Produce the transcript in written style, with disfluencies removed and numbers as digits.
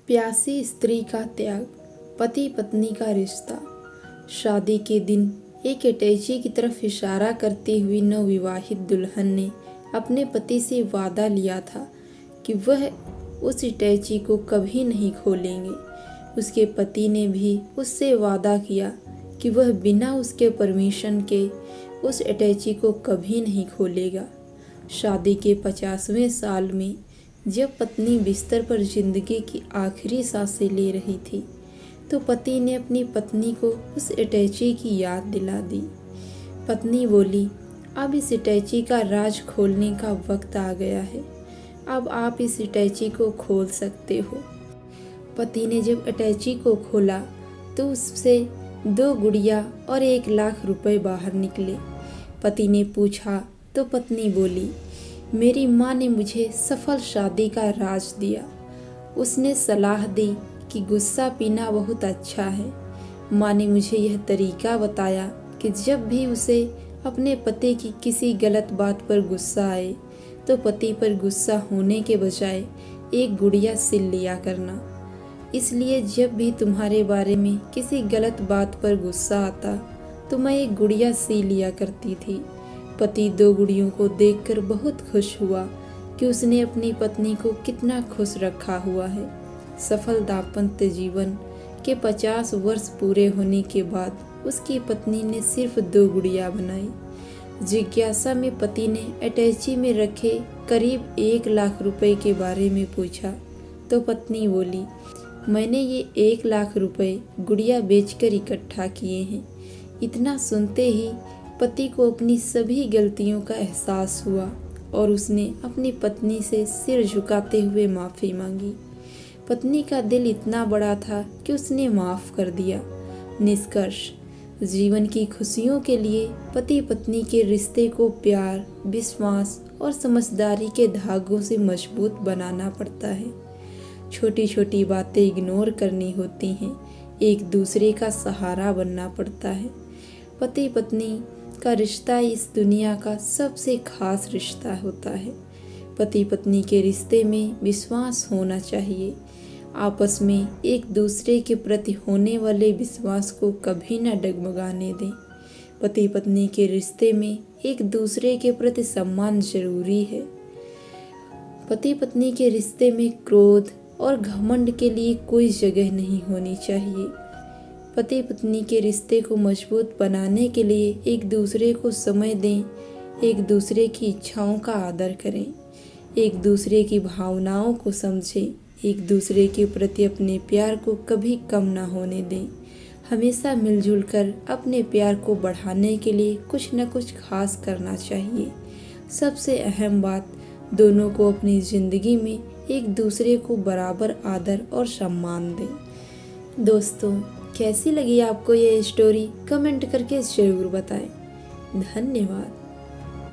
प्यासी स्त्री का त्याग, पति पत्नी का रिश्ता। शादी के दिन एक अटैची की तरफ इशारा करती हुई नवविवाहित दुल्हन ने अपने पति से वादा लिया था कि वह उस अटैची को कभी नहीं खोलेंगे। उसके पति ने भी उससे वादा किया कि वह बिना उसके परमिशन के उस अटैची को कभी नहीं खोलेगा। शादी के 50वें साल में जब पत्नी बिस्तर पर जिंदगी की आखिरी सांसें ले रही थी तो पति ने अपनी पत्नी को उस अटैची की याद दिला दी। पत्नी बोली, अब इस अटैची का राज खोलने का वक्त आ गया है, अब आप इस अटैची को खोल सकते हो। पति ने जब अटैची को खोला तो उससे 2 गुड़िया और 1 लाख रुपए बाहर निकले। पति ने पूछा तो पत्नी बोली, मेरी माँ ने मुझे सफल शादी का राज दिया। उसने सलाह दी कि गुस्सा पीना बहुत अच्छा है। माँ ने मुझे यह तरीका बताया कि जब भी उसे अपने पति की किसी गलत बात पर गुस्सा आए तो पति पर गुस्सा होने के बजाय 1 गुड़िया सिल लिया करना। इसलिए जब भी तुम्हारे बारे में किसी गलत बात पर गुस्सा आता तो मैं 1 गुड़िया सी लिया करती थी। पति 2 गुड़ियों को देखकर बहुत खुश हुआ कि उसने अपनी पत्नी को कितना खुश रखा हुआ है। सफल दाम्पत्य जीवन के 50 वर्ष पूरे होने के बाद उसकी पत्नी ने सिर्फ 2 गुड़िया बनाई। जिज्ञासा में पति ने अटैची में रखे करीब 1 लाख रुपए के बारे में पूछा तो पत्नी बोली, मैंने ये 1 लाख रुपए गुड़िया बेचकर इकट्ठा किए हैं। इतना सुनते ही पति को अपनी सभी गलतियों का एहसास हुआ और उसने अपनी पत्नी से सिर झुकाते हुए माफ़ी मांगी। पत्नी का दिल इतना बड़ा था कि उसने माफ़ कर दिया। निष्कर्ष, जीवन की खुशियों के लिए पति पत्नी के रिश्ते को प्यार, विश्वास और समझदारी के धागों से मजबूत बनाना पड़ता है। छोटी छोटी बातें इग्नोर करनी होती हैं, एक दूसरे का सहारा बनना पड़ता है। पति पत्नी का रिश्ता इस दुनिया का सबसे खास रिश्ता होता है। पति पत्नी के रिश्ते में विश्वास होना चाहिए। आपस में एक दूसरे के प्रति होने वाले विश्वास को कभी न डगमगाने दें। पति पत्नी के रिश्ते में एक दूसरे के प्रति सम्मान जरूरी है। पति पत्नी के रिश्ते में क्रोध और घमंड के लिए कोई जगह नहीं होनी चाहिए। पति पत्नी के रिश्ते को मजबूत बनाने के लिए एक दूसरे को समय दें, एक दूसरे की इच्छाओं का आदर करें, एक दूसरे की भावनाओं को समझें, एक दूसरे के प्रति अपने प्यार को कभी कम ना होने दें। हमेशा मिलजुल कर अपने प्यार को बढ़ाने के लिए कुछ न कुछ खास करना चाहिए। सबसे अहम बात, दोनों को अपनी ज़िंदगी में एक दूसरे को बराबर आदर और सम्मान दें। दोस्तों, कैसी लगी आपको ये स्टोरी? कमेंट करके ज़रूर बताएं। धन्यवाद।